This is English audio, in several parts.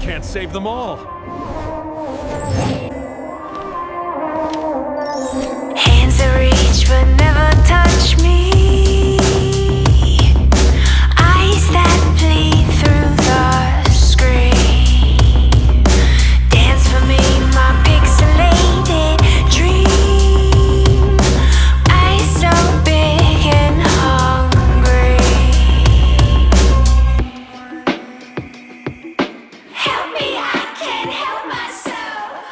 can't save them all. Hands that reach but never touch me. Eyes that bleed through the screen. Dance for me, my pixelated dream. Eyes so big and hungry. Help me, I can't help myself.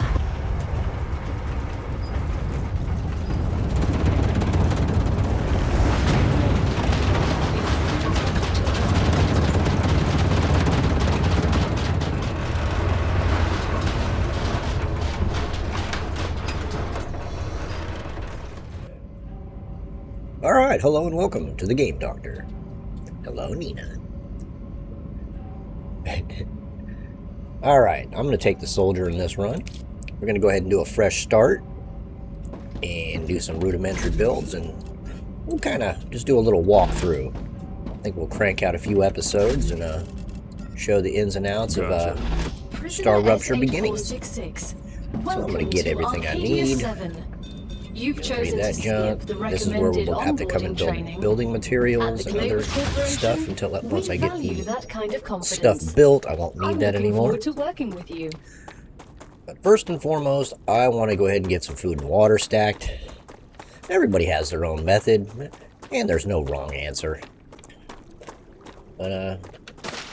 Alright, hello and welcome to the Game Doctor. Hello, Nina. Alright, I'm going to take the soldier in this run. We're going to go ahead and do a fresh start and do some rudimentary builds, and we'll kind of just do a little walkthrough. I think we'll crank out a few episodes and show the ins and outs of Star Rupture beginnings. So I'm going to get everything I need. You've chosen Read that to junk. skip the This is where we'll have to come and build training. building materials At and the other Global Corporation, stuff until once I get value the that kind of stuff confidence. built. I won't need I'm that looking anymore. forward to working with you. But first and foremost, I want to go ahead and get some food and water stacked. Everybody has their own method, and there's no wrong answer. But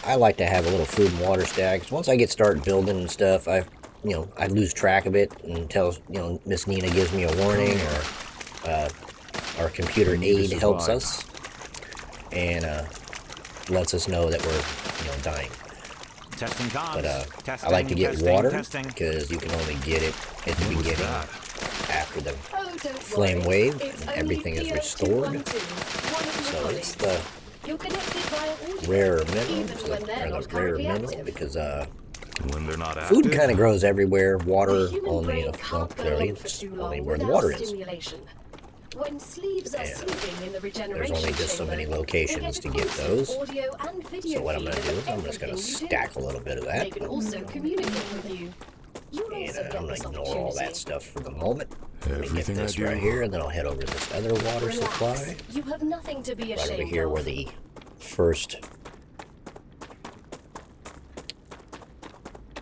I like to have a little food and water stacked. Once I get started building and stuff, I lose track of it until Miss Nina gives me a warning, or our computer aid helps us and lets us know that we're dying. Testing comms. But testing, I like to get testing, water testing. because you can only get it at the beginning after the Oh, don't flame worry. wave It's and only everything is PO212, restored. one of your So it's colleagues. the You're connected via audio, rarer mineral, even when they're not currently active. because When they're not food active. kind of grows everywhere. Water The human only, brain can't go clearly on for it's too only long where the without water is. stimulation. When sleeves are Yeah. sleeping in the There's regeneration only just so many chamber, locations they to a get constant those. audio and video So what I'm feed going to do of is I'm just going to everything you do. stack a little bit of They that. can also communicate with you. You'll And also I'm get going this to ignore all that opportunity. stuff for the moment. Let me get Everything I this do. right here, and then I'll head over to this other water Relax. supply. You have nothing to be Right ashamed over here of. where the first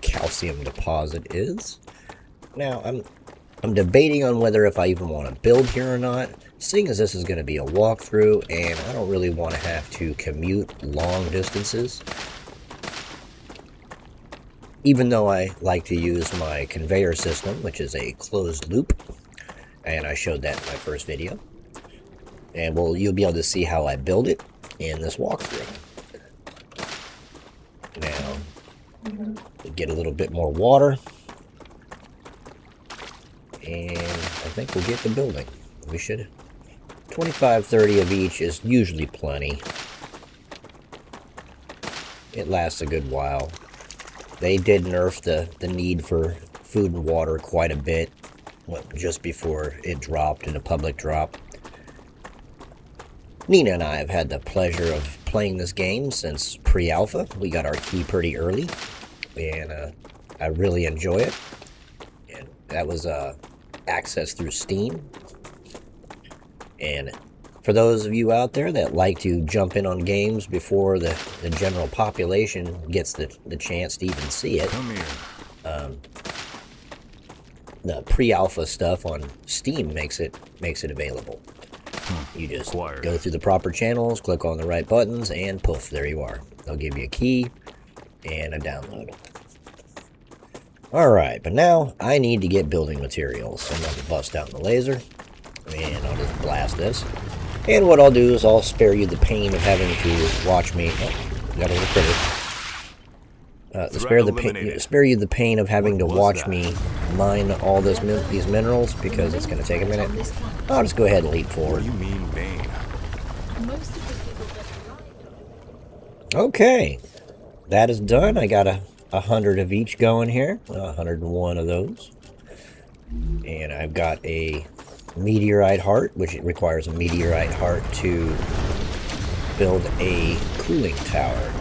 calcium deposit is. Now, I'm debating on whether if I even want to build here or not, seeing as this is going to be a walkthrough, and I don't really want to have to commute long distances. Even though I like to use my conveyor system, which is a closed loop, and I showed that in my first video. And you'll be able to see how I build it in this walkthrough. Now, we get a little bit more water, and I think we'll get the building. We should. 25-30 of each is usually plenty. It lasts a good while. They did nerf the need for food and water quite a bit just before it dropped in a public drop. Nina and I have had the pleasure of playing this game since pre-alpha. We got our key pretty early, and I really enjoy it. And that was access through Steam. And for those of you out there that like to jump in on games before the general population gets the chance to even see it, Come here. the pre-alpha stuff on Steam makes it available. You just Acquired. go through the proper channels, click on the right buttons, and poof, there you are. They'll give you a key and a download. Alright, but now I need to get building materials. So I'm going to bust out the laser, and I'll just blast this. And what I'll do is I'll spare you the pain of having to watch me... Oh, got a little critter. Spare you the pain of having to watch me mine all these minerals, because it's going to take a minute. I'll just go ahead and leap What forward. do you mean, Bane? Most of the people that rely Okay, that is done. I got 100 of each going here. 101 of those. And I've got a meteorite heart, which it requires a meteorite heart to build a cooling tower.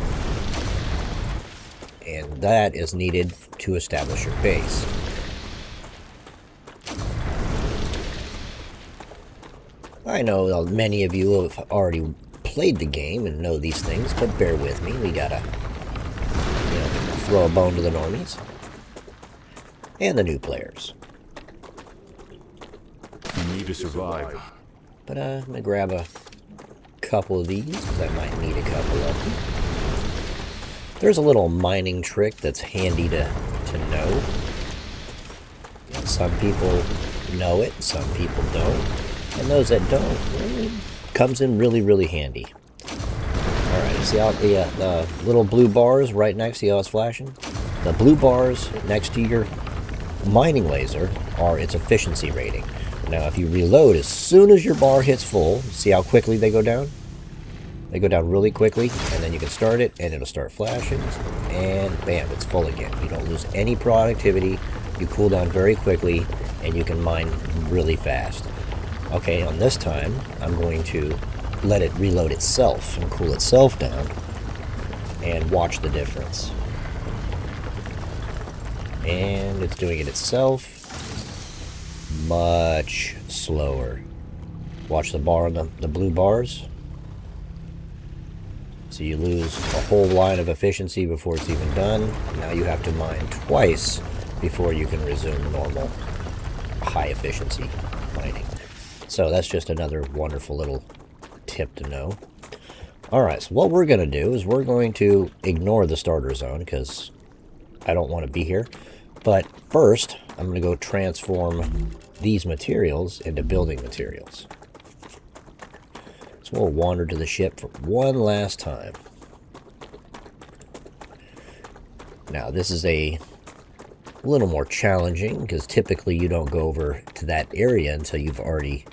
and that is needed to establish your base. I know many of you have already played the game and know these things, but bear with me. We gotta, throw a bone to the normies and the new players. You need to survive. But I'm gonna grab a couple of these because I might need a couple of them. There's a little mining trick that's handy to know. And some people know it, some people don't. And those that don't, it comes in really, really handy. Alright, you see how the little blue bars right next, see how it's flashing? The blue bars next to your mining laser are its efficiency rating. Now, if you reload, as soon as your bar hits full, see how quickly they go down? They go down really quickly, and then you can start it, and it'll start flashing, and bam, it's full again. You don't lose any productivity, you cool down very quickly, and you can mine really fast. Okay, on this time, I'm going to let it reload itself and cool itself down, and watch the difference. And it's doing it itself much slower. Watch the bar on the blue bars. So you lose a whole line of efficiency before it's even done. Now you have to mine twice before you can resume normal high efficiency mining. So that's just another wonderful little tip to know. Alright, so what we're going to do is we're going to ignore the starter zone because I don't want to be here. But first, I'm going to go transform these materials into building materials. So we'll wander to the ship for one last time. Now, this is a little more challenging because typically you don't go over to that area until you've already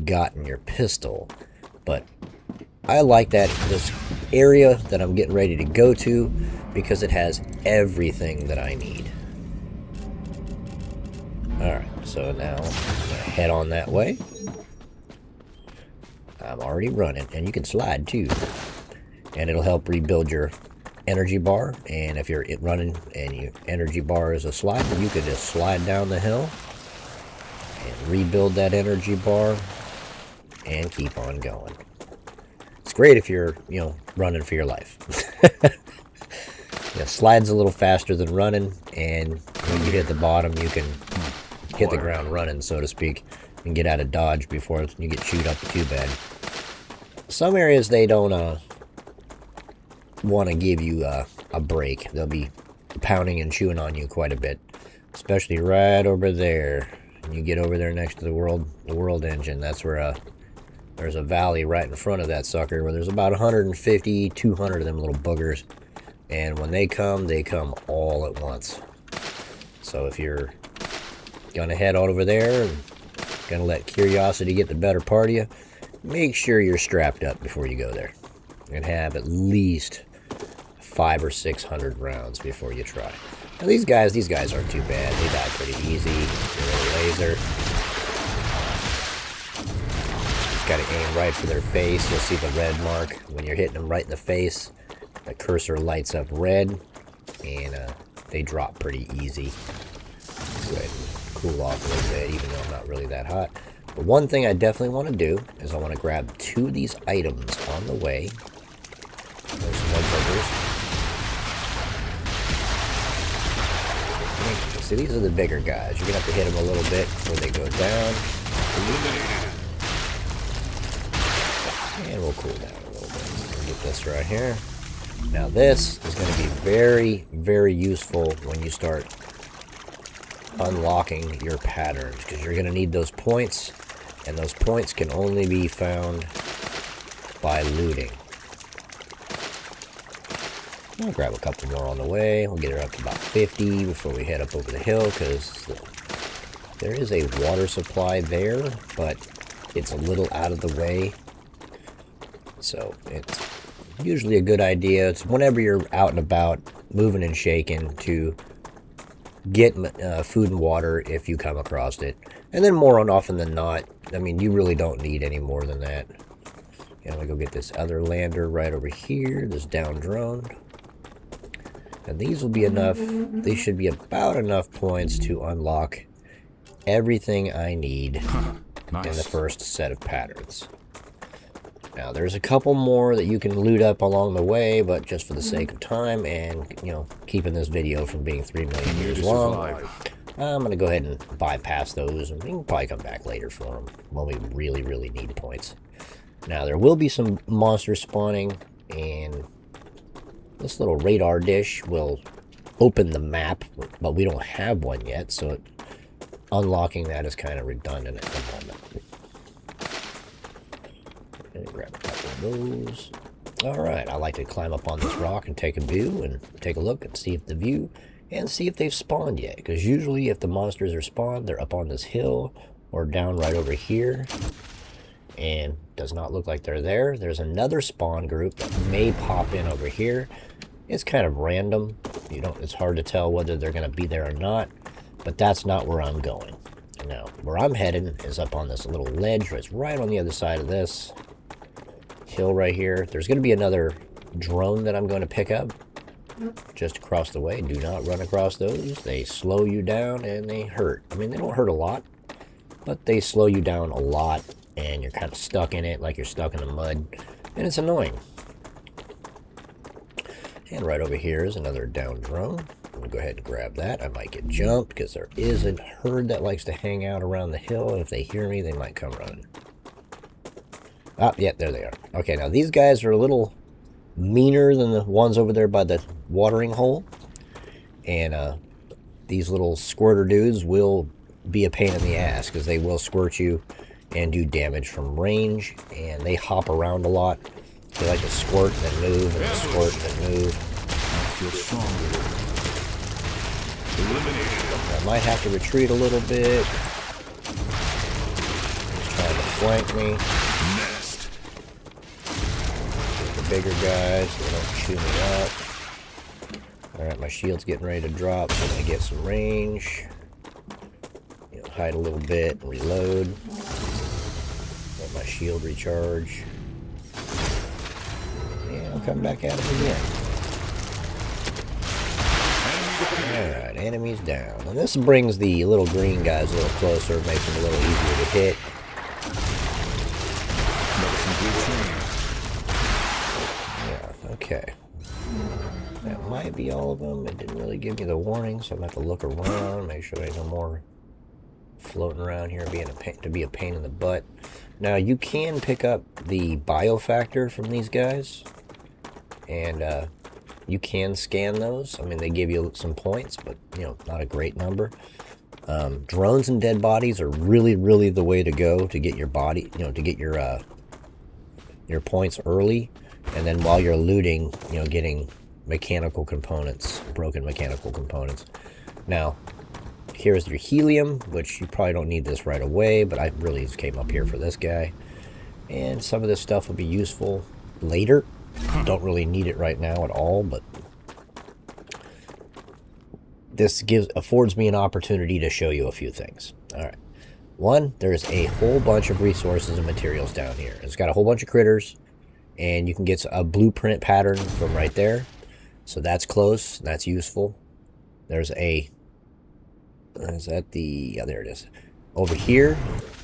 gotten your pistol. But I like this area that I'm getting ready to go to because it has everything that I need. Alright, so now I'm going to head on that way. I'm already running, and you can slide too. And it'll help rebuild your energy bar. And if you're running and your energy bar is a slide, you could just slide down the hill and rebuild that energy bar and keep on going. It's great if you're, running for your life. Yeah, slide's a little faster than running, and when you hit the bottom, you can hit the ground running, so to speak, and get out of dodge before you get chewed up too bad. Some areas they don't want to give you a break. They'll be pounding and chewing on you quite a bit, especially right over there. And you get over there next to the world engine. That's where there's a valley right in front of that sucker where there's about 150, 200 of them little boogers. And when they come all at once. So if you're gonna head on over there and gonna let curiosity get the better part of you, make sure you're strapped up before you go there. And have at least 500 or 600 rounds before you try. Now these guys aren't too bad. They die pretty easy. They're a laser. Just gotta aim right for their face. You'll see the red mark when you're hitting them right in the face. The cursor lights up red, and they drop pretty easy. Go ahead and cool off a little bit, even though I'm not really that hot. But one thing I definitely want to do is I want to grab 2 of these items on the way. There's some more burgers. See, these are the bigger guys. You're going to have to hit them a little bit before they go down. And we'll cool down a little bit. We'll get this right here. Now this is going to be very, very useful when you start unlocking your patterns, because you're going to need those points, and those points can only be found by looting. I'll grab a couple more on the way. We'll get her up to about 50 before we head up over the hill, because there is a water supply there, but it's a little out of the way. So it's usually a good idea. It's whenever you're out and about, moving and shaking, to get food and water if you come across it. And then more often than not, I mean, you really don't need any more than that. And we go get this other lander right over here, this down drone. And these will be enough. These should be about enough points to unlock everything I need in the first set of patterns. Now, there's a couple more that you can loot up along the way, but just for the sake of time and, you know, keeping this video from being 3 million years long, I'm going to go ahead and bypass those, and we can probably come back later for them when we really, really need points. Now, there will be some monsters spawning, and this little radar dish will open the map, but we don't have one yet, so unlocking that is kind of redundant at the moment. And grab a couple of those. Alright, I like to climb up on this rock and take a view and take a look and see if the view and see if they've spawned yet. Because usually if the monsters are spawned, they're up on this hill or down right over here. And does not look like they're there. There's another spawn group that may pop in over here. It's kind of random. It's hard to tell whether they're going to be there or not. But that's not where I'm going. Now, where I'm heading is up on this little ledge. It's right on the other side of this hill right here. There's going to be another drone that I'm going to pick up just across the way. Do not run across those. They slow you down and they hurt. I mean, they don't hurt a lot, but they slow you down a lot, and you're kind of stuck in it like you're stuck in the mud, and it's annoying. And right over here is another down drone. I'm going to go ahead and grab that. I might get jumped because there is a herd that likes to hang out around the hill, and if they hear me, they might come running. Ah, yeah, there they are. Okay, now these guys are a little meaner than the ones over there by the watering hole. And these little squirter dudes will be a pain in the ass because they will squirt you and do damage from range. And they hop around a lot. They like to squirt and then move and then squirt and then move. I feel stronger. Elimination. I might have to retreat a little bit. He's trying to flank me. Bigger guys so they don't chew me up. Alright, my shield's getting ready to drop, so I'm going to get some range. You know, hide a little bit and reload. Let my shield recharge. And I'll come back at him again. Alright, enemies down. And this brings the little green guys a little closer, makes them a little easier to hit. Okay. That might be all of them. It didn't really give me the warning, so I'm going to have to look around, make sure there's no more floating around here to be a pain in the butt. Now, you can pick up the biofactor from these guys, and you can scan those. I mean, they give you some points, but, you know, not a great number. Drones and dead bodies are really, really the way to go to get your body, you know, to get your points early. And then while you're looting, you know, getting mechanical components, broken mechanical components. Now, here's your helium, which you probably don't need this right away, but I really just came up here for this guy. And some of this stuff will be useful later. Don't really need it right now at all, but this affords me an opportunity to show you a few things. All right. One, there's a whole bunch of resources and materials down here. It's got a whole bunch of critters. And you can get a blueprint pattern from right there. So that's close. That's useful. There's a... Is that the... Yeah, there it is. Over here,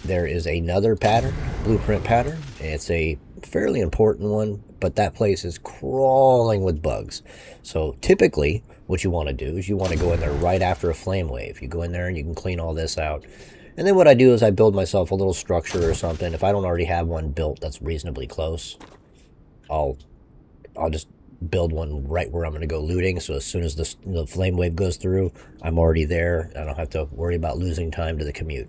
there is another pattern. Blueprint pattern. It's a fairly important one. But that place is crawling with bugs. So typically, what you want to do is you want to go in there right after a flame wave. You go in there and you can clean all this out. And then what I do is I build myself a little structure or something. If I don't already have one built that's reasonably close, I'll just build one right where I'm going to go looting. So as soon as the flame wave goes through, I'm already there. I don't have to worry about losing time to the commute.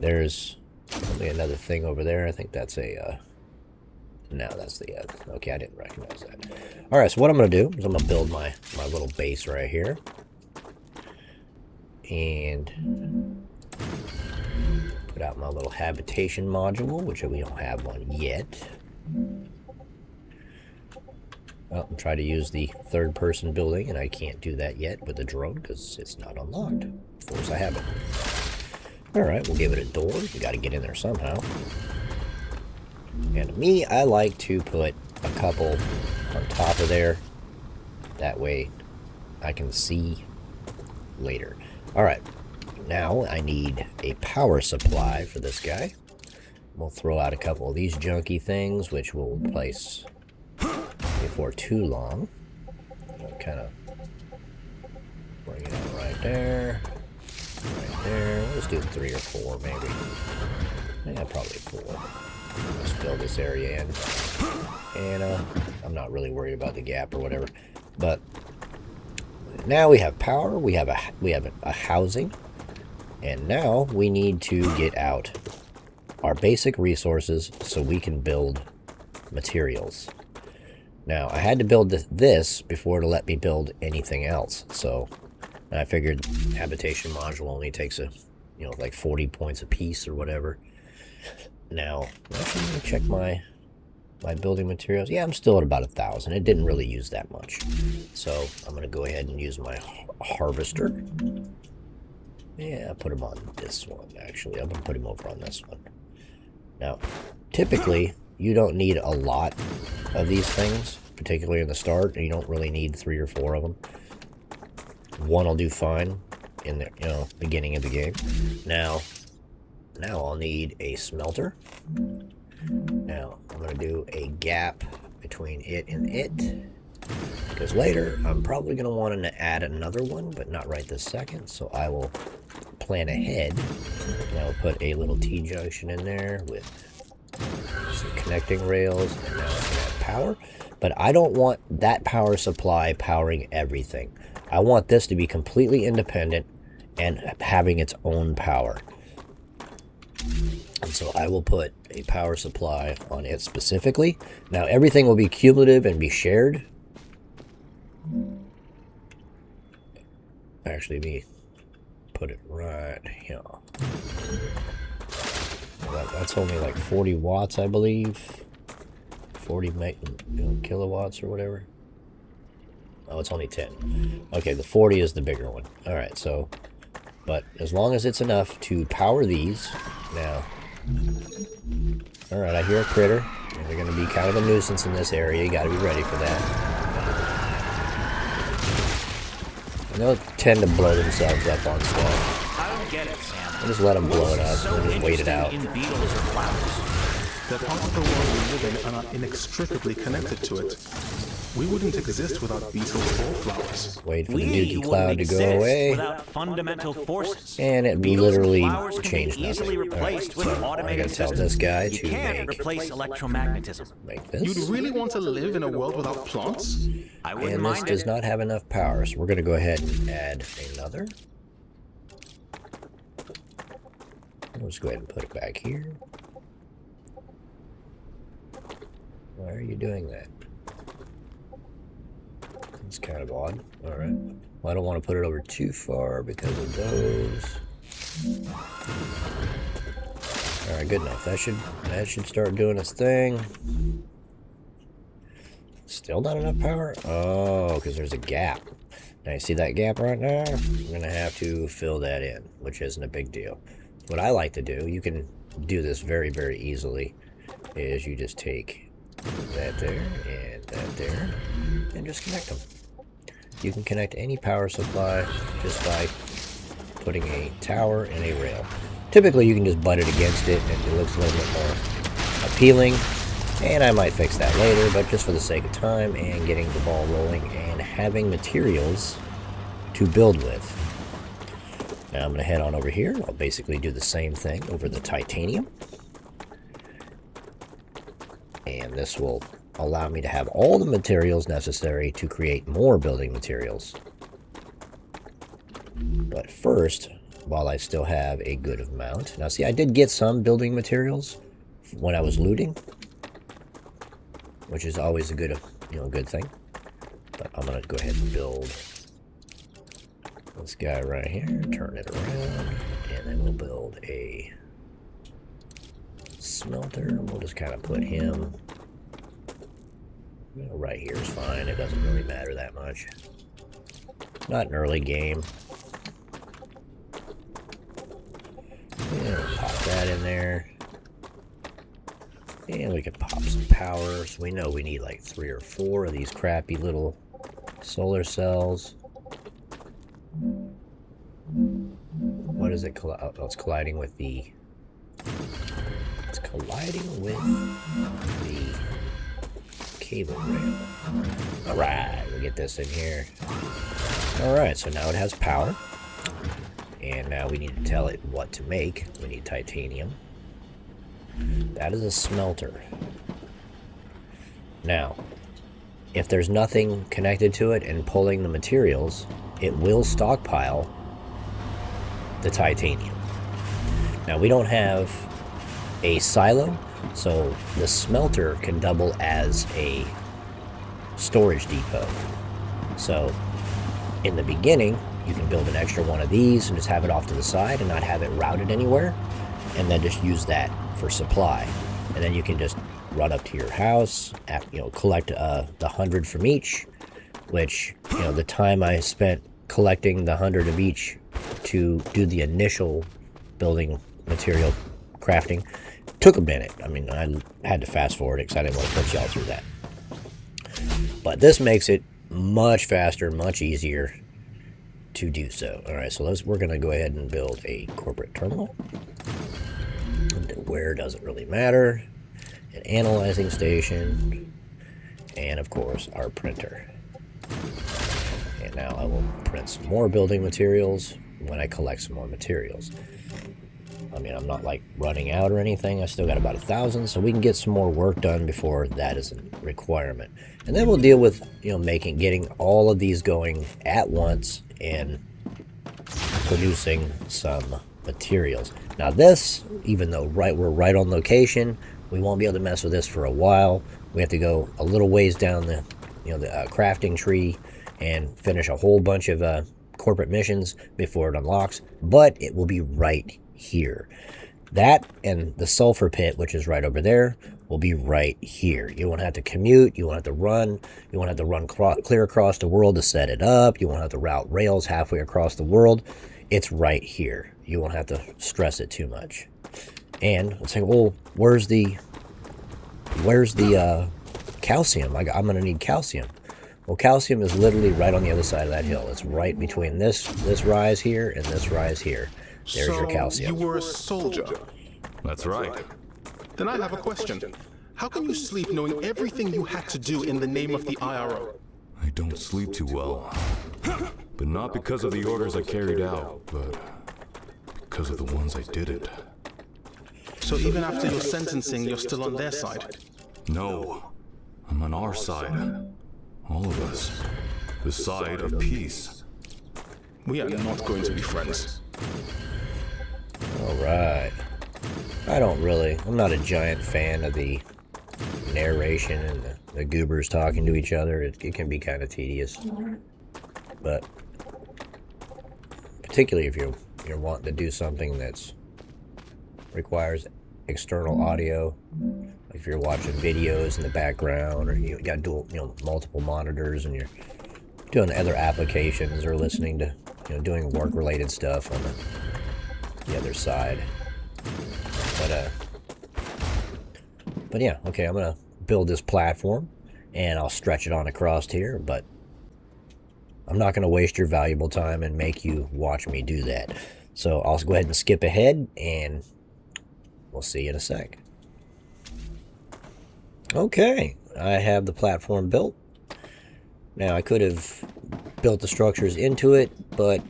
There's probably another thing over there. I think that's a... no, that's the... okay, I didn't recognize that. Alright, so what I'm going to do is I'm going to build my little base right here. And put out my little habitation module, which we don't have one yet. Well, I'm trying to use the third-person building, and I can't do that yet with the drone because it's not unlocked. Of course, I haven't. Alright, we'll give it a door. We got to get in there somehow. And me, I like to put a couple on top of there That way I can see later. Alright, now I need a power supply for this guy. We'll throw out a couple of these junky things, which we'll place before too long. We'll kind of bring it out right there. Right there. Let's do 3 or 4, maybe. Yeah, probably 4. Let's fill this area in. And I'm not really worried about the gap or whatever. But now we have power. We have a housing. And now we need to get out our basic resources so we can build materials. Now, I had to build this before to let me build anything else. So I figured habitation module only takes like 40 points a piece or whatever. Now, actually, let me check my building materials. Yeah, I'm still at about 1,000. It didn't really use that much. So I'm going to go ahead and use my harvester. Yeah, I'll put him on this one, actually. I'm going to put him over on this one. Now, typically, you don't need a lot of these things, particularly in the start. You don't really need 3 or 4 of them. One will do fine in the beginning of the game. Now I'll need a smelter. Now I'm going to do a gap between it and it, because later I'm probably going to want to add another one, but not right this second. So I will plan ahead. And I'll put a little T-junction in there with some connecting rails, and now it's going to have power. But I don't want that power supply powering everything. I want this to be completely independent and having its own power. And so I will put a power supply on it specifically. Now everything will be cumulative and be shared. Actually, let me put it right here. That's only like 40 watts, I believe. 40 kilowatts or whatever. Oh, it's only 10. Okay, the 40 is the bigger one. Alright, so... But as long as it's enough to power these... Now... Alright, I hear a critter. And they're going to be kind of a nuisance in this area. You got to be ready for that. And they'll tend to blow themselves up on stuff. I don't get it, Sam. We'll just let them blow it up. We'll just wait it out. In beetles or flowers. They're part of the world we live in and are inextricably connected to it. We wouldn't exist without beetles or flowers. Wait for the dookie cloud to go away. Without fundamental forces. And it Beetles and literally flowers can changed be easily nothing. replaced with So I automated gotta tell systems. this guy You to can't replace electromagnetism. make this. You'd really want to live in a world without plants? I wouldn't And this mind does it. not have enough power, so we're going to go ahead and add another. Let's go ahead and put it back here. Why are you doing that? It's kind of odd. Alright. Well, I don't want to put it over too far because of those. Alright, good enough. That should start doing its thing. Still not enough power? Oh, because there's a gap. Now you see that gap right now? I'm going to have to fill that in, which isn't a big deal. What I like to do, you can do this very, very easily, is you just take that there and that there and just connect them. You can connect any power supply just by putting a tower and a rail. Typically you can just butt it against it and it looks a little bit more appealing, and I might fix that later, but just for the sake of time and getting the ball rolling and having materials to build with. Now I'm going to head on over here. I'll basically do the same thing over the titanium. And this will allow me to have all the materials necessary to create more building materials. But first, while I still have a good amount... Now see, I did get some building materials when I was looting, which is always a good, good thing. But I'm going to go ahead and build this guy right here, turn it around, and then we'll build a smelter. We'll just kind of put him right here is fine. It doesn't really matter that much. Not an early game. Yeah, we'll pop that in there. And we can pop some power. So we know we need like 3 or 4 of these crappy little Solar cells. What is it? Oh, it's colliding with the... It's colliding with the cable rail. Alright, we'll get this in here. Alright, so now it has power. And now we need to tell it what to make. We need titanium. That is a smelter. Now, if there's nothing connected to it and pulling the materials, it will stockpile the titanium. Now, we don't have a silo, so the smelter can double as a storage depot. So, in the beginning, you can build an extra one of these and just have it off to the side and not have it routed anywhere, and then just use that for supply. And then you can just run up to your house, collect the 100 from each, which, the time I spent collecting the 100 of each to do the initial building material crafting took a minute. I mean, I had to fast forward because I didn't want to put y'all through that. But this makes it much faster, much easier to do so. Alright, so we're going to go ahead and build a corporate terminal. And where doesn't really matter. An analyzing station. And of course, our printer. And now I will print some more building materials when I collect some more materials. I mean, I'm not like running out or anything. I still got about 1,000, so we can get some more work done before that is a requirement. And then we'll deal with, getting all of these going at once and producing some materials. Now this, even though we're right on location, we won't be able to mess with this for a while. We have to go a little ways down the, the crafting tree and finish a whole bunch of corporate missions before it unlocks. But it will be right here. That and the sulfur pit, which is right over there, will be right here. You won't have to commute. You won't have to run. You won't have to run clear across the world to set it up. You won't have to route rails halfway across the world. It's right here. You won't have to stress it too much. And let's say, well, where's the calcium? I'm going to need calcium. Well, calcium is literally right on the other side of that hill. It's right between this rise here and this rise here. There's your calcium. You were a soldier. That's right. Then I have a question. How can you sleep knowing everything you had to do in the name of the IRO? I don't sleep too well. But not because of the orders I carried out, but because of the ones I didn't. So even after your sentencing, you're still on their side? No. I'm on our side. All of us. The side of peace. We are not going to be friends. Alright. I'm not a giant fan of the narration and the goobers talking to each other. It can be kind of tedious. But particularly if you're wanting to do something that's requires external audio, like if you're watching videos in the background, or you got multiple monitors and you're doing other applications or listening to doing work related stuff on the other side. But yeah, okay, I'm gonna build this platform and I'll stretch it on across here, but I'm not gonna waste your valuable time and make you watch me do that. So I'll go ahead and skip ahead and we'll see you in a sec. Okay, I have the platform built. Now I could have built the structures into it, but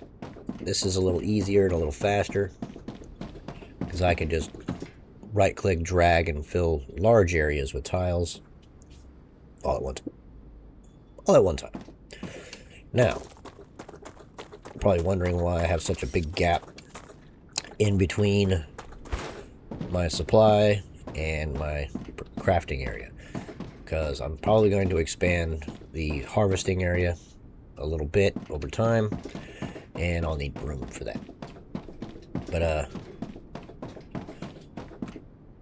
this is a little easier and a little faster because I can just right click, drag, and fill large areas with tiles all at one time. Now, you're probably wondering why I have such a big gap in between my supply and my crafting area, because I'm probably going to expand the harvesting area a little bit over time, and I'll need room for that. But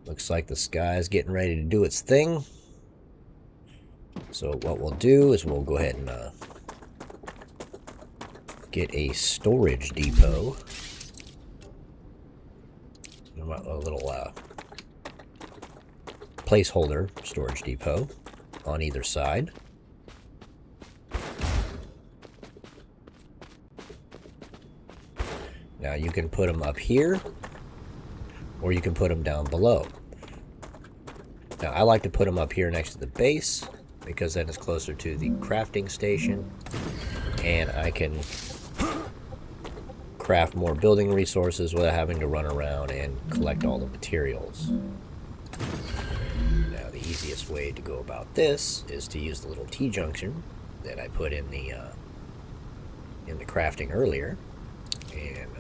looks like the sky's getting ready to do its thing. So what we'll do is we'll go ahead and get a storage depot. A little placeholder storage depot on either side. Now you can put them up here, or you can put them down below. Now I like to put them up here next to the base, because then it's closer to the crafting station, and I can craft more building resources without having to run around and collect all the materials. Now the easiest way to go about this is to use the little T-junction that I put in the crafting earlier, and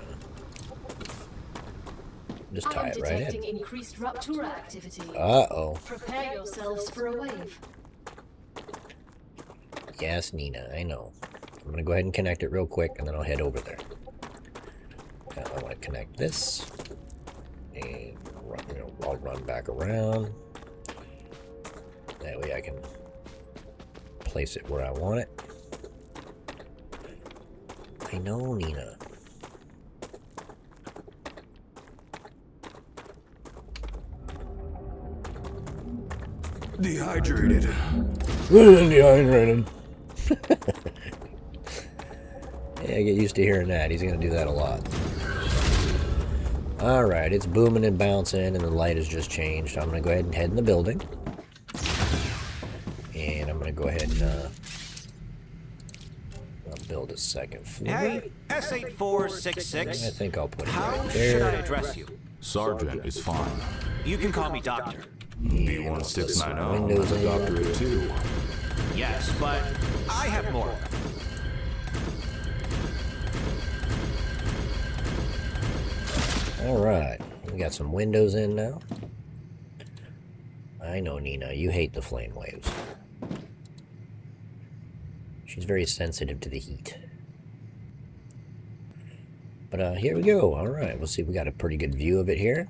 just tie it right in. Detecting increased Rupture activity. Uh-oh. Prepare yourselves for a wave. Yes, Nina, I know. I'm going to go ahead and connect it real quick, and then I'll head over there. Now I want to connect this, and I'll run back around. That way I can place it where I want it. I know, Nina. Dehydrated. Dehydrated. Yeah, get used to hearing that. He's going to do that a lot. Alright, it's booming and bouncing, and the light has just changed. I'm going to go ahead and head in the building. And I'm going to go ahead and I'll build a second floor. Hey, S8466. I think I'll put it How right should I there. address you? Sergeant is fine. You can call me Doctor. B1690 Windows has a in. doctorate too. Yes, but I have more. Alright, we got some windows in now. I know, Nina, you hate the flame waves. She's very sensitive to the heat. But here we go. Alright, we'll see. We got a pretty good view of it here.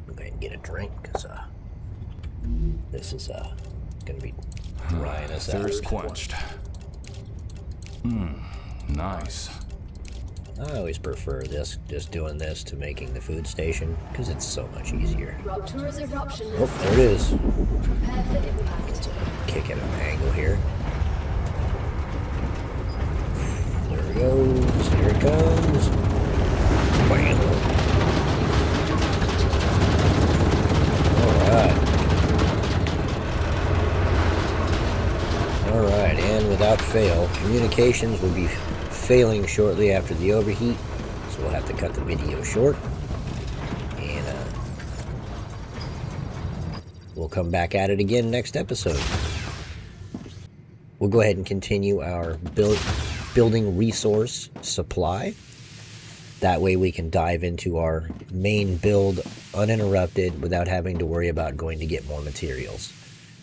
I'm going to get a drink because this is going to be drying us out. Thirst quenched. Nice. I always prefer this, just doing this to making the food station, because it's so much easier. Rupture's eruption. Oh, there it is. Prepare for impact. Kick at an angle here. There it goes. Here it comes. Bam. Alright, and without fail, communications will be failing shortly after the overheat, so we'll have to cut the video short. And we'll come back at it again next episode. We'll go ahead and continue our building resource supply. That way we can dive into our main build uninterrupted without having to worry about going to get more materials.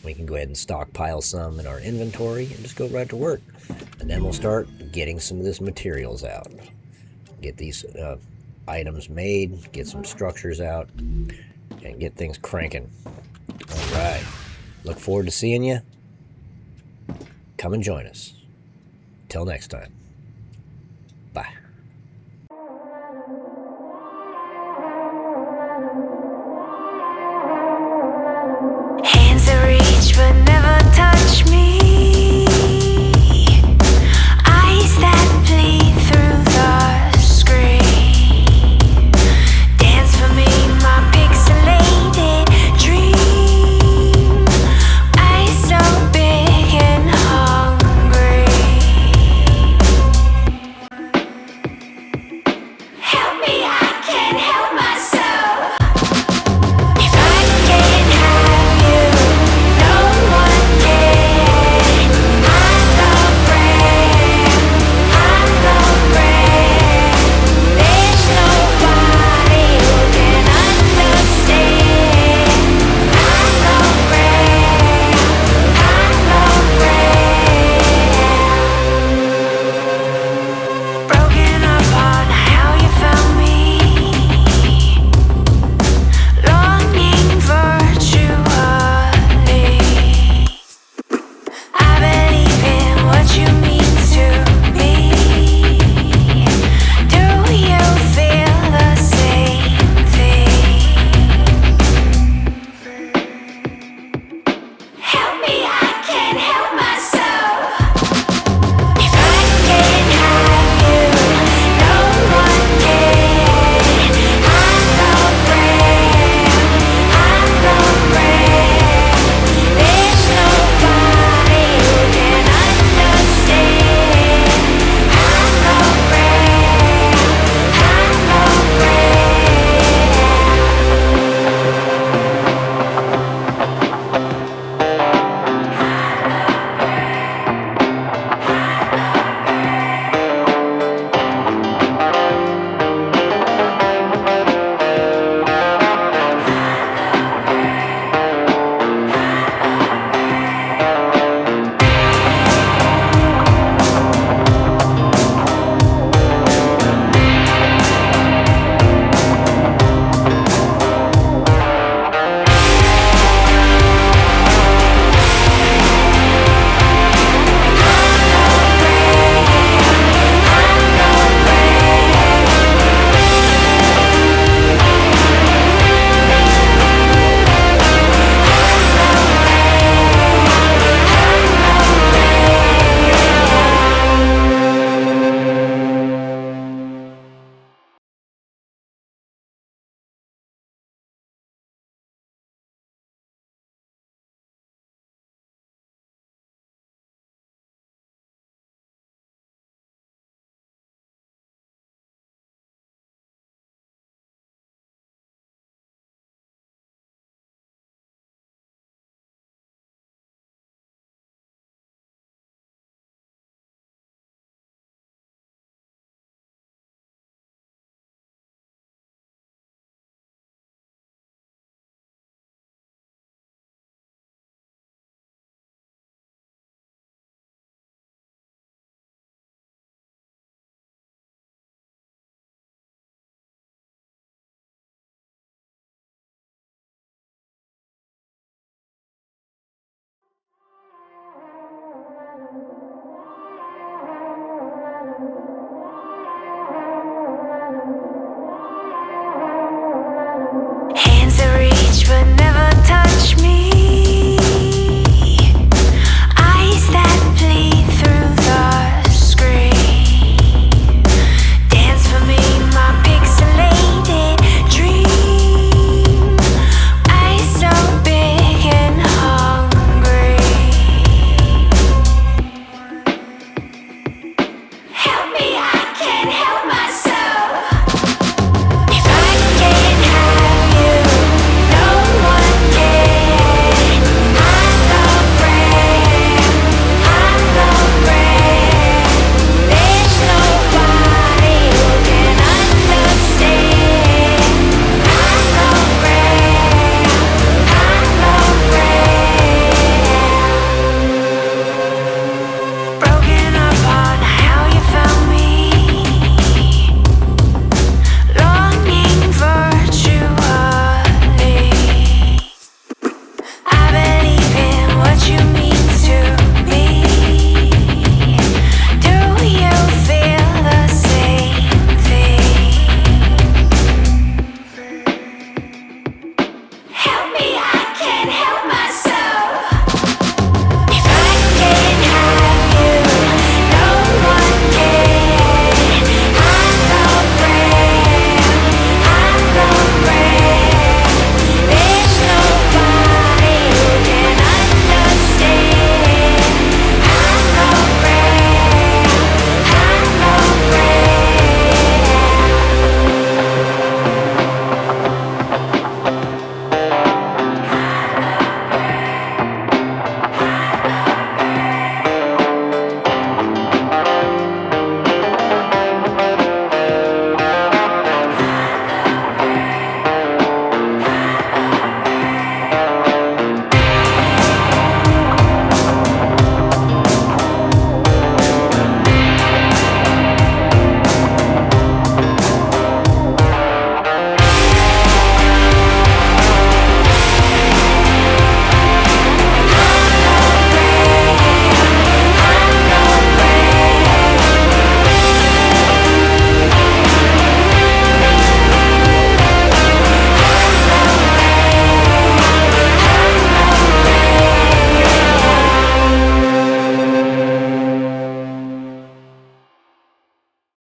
We can go ahead and stockpile some in our inventory and just go right to work. And then we'll start getting some of this materials out. Get these items made, get some structures out, and get things cranking. Alright. Look forward to seeing you. Come and join us. Till next time.